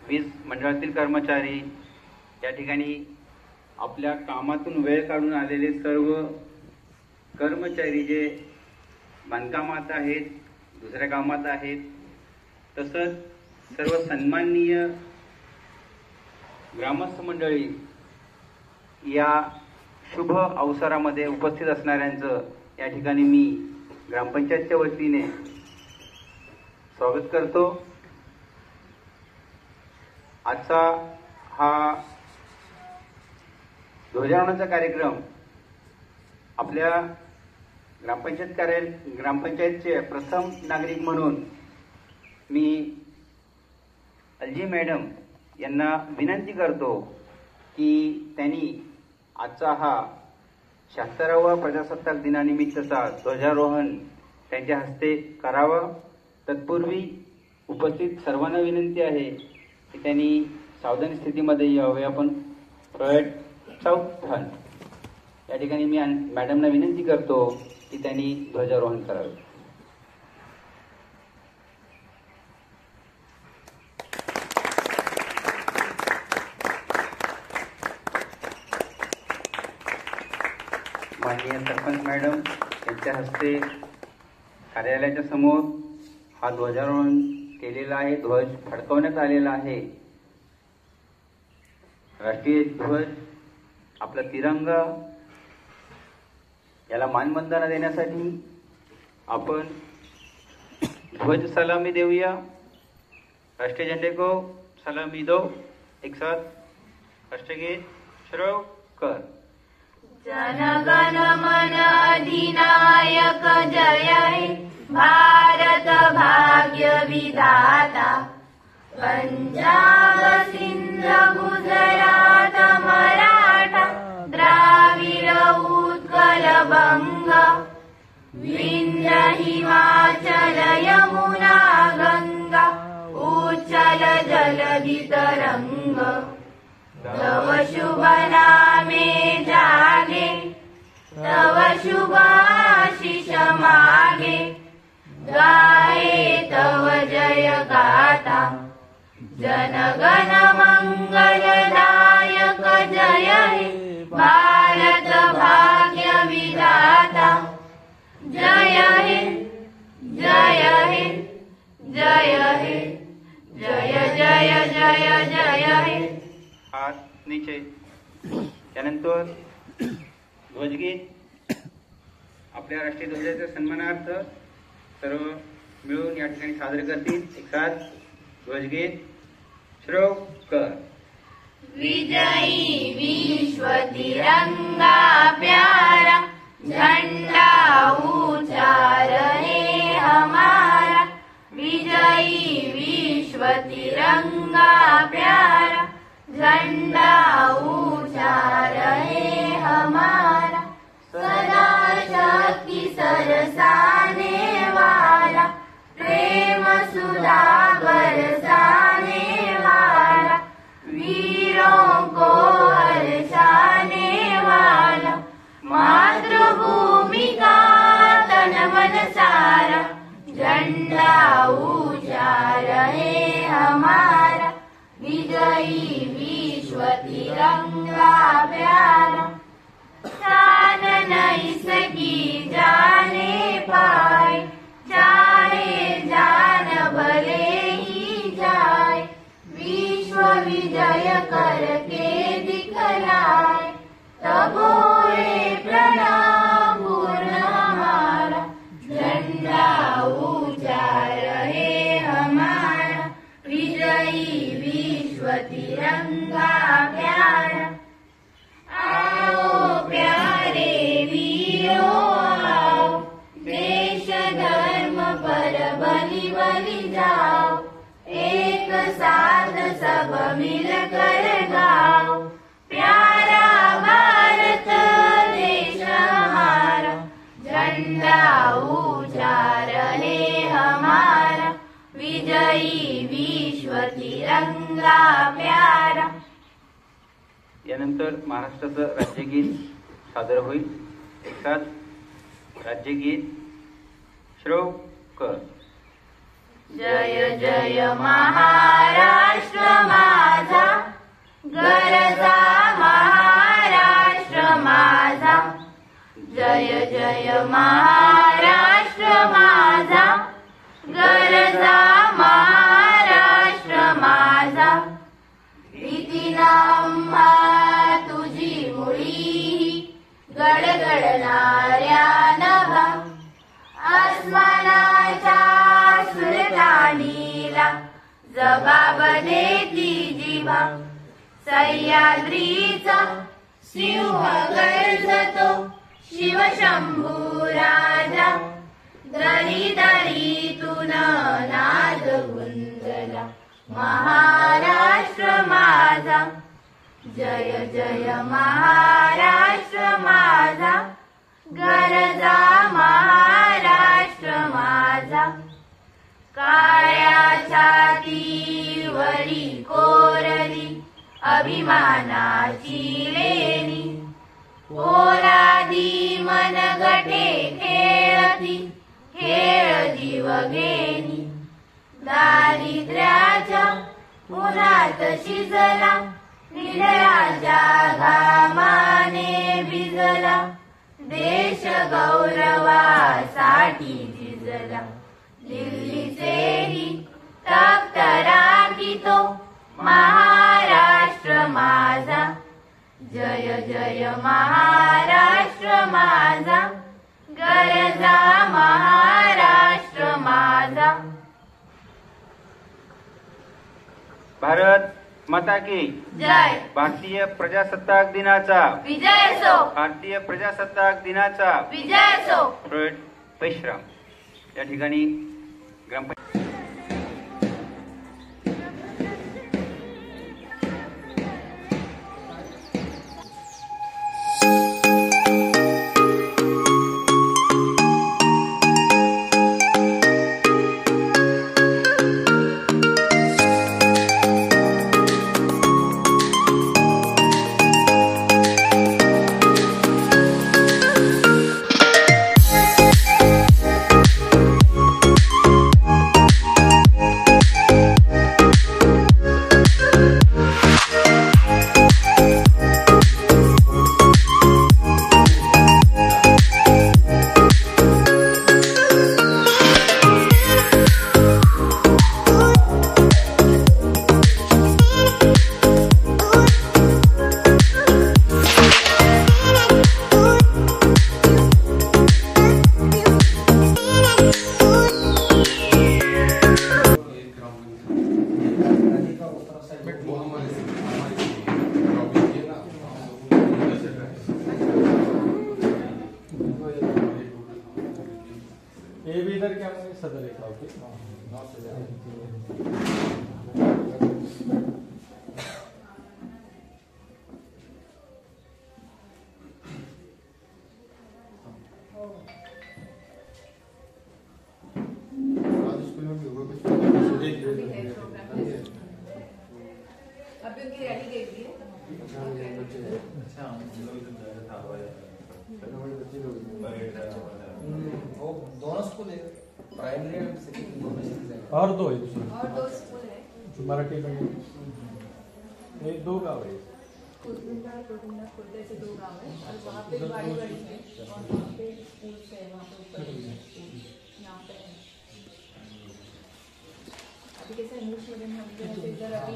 वीज मंडळातील कर्मचारी, या ठिकाणी आपल्या कामातून वेळ काढून आलेले सर्व कर्मचारी जे बांधकामात आहेत, दुसऱ्या कामात आहेत, तसंच सर्व सन्माननीय ग्रामस्थ मंडळी या शुभ अवसरामध्ये उपस्थित असणाऱ्यांचं या ठिकाणी मी ग्रामपंचायतच्या वतीने स्वागत करतो। आजचा हा ध्वजारोहणाचा कार्यक्रम आपल्या ग्रामपंचायतचे प्रथम नागरिक म्हणून मी अलजी मॅडम यांना विनंती करतो की त्यांनी आजचा हा 76वा प्रजासत्ताक दिनानिमित्तचा ध्वजारोहण त्यांच्या हस्ते करावं। तत्पूर्वी उपस्थित सर्वांना विनंती आहे की त्यांनी सावधानी स्थितीमध्ये यावे। आपण चौथन या ठिकाणी मी मॅडमना विनंती करतो की त्यांनी ध्वजारोहण करावे। माननीय सरपंच मॅडम यांच्या हस्ते कार्यालयाच्या समोर हा ध्वजारोहण केलेला आहे, ध्वज फडकवण्यात आलेला आहे। राष्ट्रीय ध्वज, आपला तिरंगा याला मानवंदना देण्यासाठी आपण ध्वज सलामी देऊया। राष्ट्रीय झंडे को सलामी दो, एक साथ राष्ट्रगीत शुरू कर। जनगण मन अधिनायक जय हे भारत भाग्य विधाता। पंजाब सिंध गुजरात मराठा द्राविड उत्कल बंग विंध्य हिमाचल यमुना गंगा उच्चल जलधि तरंग। तव शुभ नामे जागे तव शुभ आशीष मागे गाये तव जय गाथा। जनगण मंगलदायक जय हे भारत भाग्य विधाता। जय हे जय हे जय हे जय जय जय जय हे। हात नीचे। त्यानंतर ध्वजगीत आपल्या राष्ट्रीय ध्वजाच्या सन्मानार्थ सर्व मिळून या ठिकाणी सादर करतील। एक साथ ध्वजगीत शुरू कर। विजयी विश्व तिरंगा प्यारा झंडा ऊंचा रहे हमारा। विजयी विश्व तिरंगा प्यारा झंडा ऊंचा रहे हमारा। सदा शक्ति सरसाने वाला प्रेम सुधा बरसाने वाला वीरों को हर्षाने वाला। मातृभूमि का तन मन सारा झंडा ऊंचा रहे हमारा। विजयी विश्व तिरंगा प्यारा। शान नहीं सकी जाने पाए चाहे जान भले ही जाए। विश्व विजय करके दिखलाए तब होए प्रणाम पूर्ण हमारा। झंडा ऊंचा रहे हमारा। विजयी विश्व तिरंगा प्यारा। आओ प्यारे वीरों आओ देश धर्म पर बलि बलि जाओ। एक साथ सब मिलकर गाओ प्यारा भारत देश हमारा। झंडा ऊंचा रहे हमारा। विजयी विश्व तिरंगा प्यारा। यानंतर महाराष्ट्राचं राज्यगीत सादर होईल। एक साथ राज्यगीत शुरू कर। जय जय महाराष्ट्र। महाराष्ट्र माझा, गरजा महाराष्ट्र माझा. प्रीतीनं आम्हा तुझी मुळी, गडगडणाऱ्या नभा. आसमानाच्या सुरतानीला जबाब देती जिभा. सह्याद्रीचा सिंह गर्जतो शिवशंभू राजा. दरी दरीतून नाद गुंजला महाराष्ट्र माझा. जय जय महाराष्ट्र माझा, गरजा महाराष्ट्र माझा. काळ्या छातीवरी कोरली अभिमानाची लेणी. पोलादी मनगटे खेळती, खेळ जीव घेणी. दारिद्र्याच्या उन्हात शिजला, निधड्याच्या घामाने भिजला. देश गौरवासाठी झिजला. दिल्लीचेही तख्त राखितो महाराष्ट्र माझा. जय जय महाराष्ट्र माझा, गरजा महाराष्ट्र माझा. भारत माता की जय. भारतीय प्रजासत्ताक दिनाचा विजय असो. भारतीय प्रजासत्ताक दिनाचा विजय असो. पैश्राम. या ठिकाणी ग्रामपंचायत ये भी इधर क्या सदर लिखा होगी अभी उनकी रैली देख ली है। दोनों स्कूल है, प्राइमरी एंड सेकेंडरी दोनों चीजें हैं। और दो है दूसरे और दो स्कूल है, जो मराठी में एक दो गाँव है खुर्दा खुर्दे से 2 गाँव है और वहाँ पे बड़ी बड़ी है और वहाँ पे स्कूल है, वहाँ पे ऊपर यहाँ पे है। अभी कैसे इंग्लिश मीडियम हम लोग इधर अभी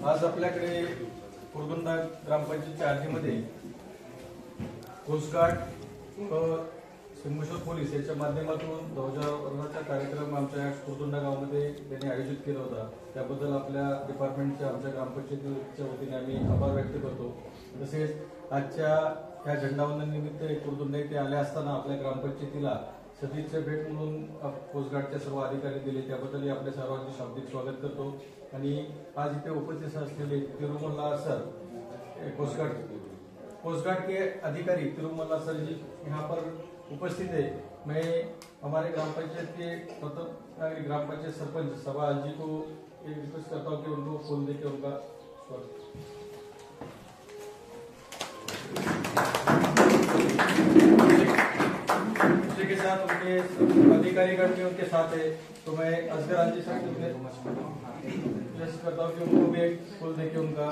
आज आपल्याकडे कुरगुंदा ग्रामपंचायतच्या हद्दीमध्ये कोस्टगार्ड व सिंगमेश्वर पोलीस यांच्या माध्यमातून ध्वजारोहणाचा कार्यक्रम आमच्या कुरगुंदा गावामध्ये त्यांनी आयोजित केला होता. त्याबद्दल आपल्या डिपार्टमेंटच्या आमच्या ग्रामपंचायतीच्या वतीने आम्ही आभार व्यक्त करतो. तसेच आजच्या ह्या झेंडावंदन निमित्त कुरगुंदा येथे आले असताना आपल्या ग्रामपंचायतीला सदिच्छा भेट म्हणून कोस्टगार्डच्या सर्व अधिकारी दिले, त्याबद्दल आपल्या सर्वांचे शाब्दिक स्वागत करतो. आणि आज इथे उपस्थित असलेले तिरुमल्ला सर कोस्टगार्ड के अधिकारी तिरुमल्ला सर जी यहाँ पर उपस्थित है. मैं हमारे ग्राम पंचायत के प्रथम ग्राम पंचायत सरपंच सवाल जी को रिक्वेस्ट करता हूँ कि उनको फूल देकर उनका स्वागत. उसी के साथ उनके अधिकारीगण भी उनके साथ है, तो मैं असगर आलजी साहब से रिक्वेस्ट करता हूँ कि उनको भी एक फूल देके उनका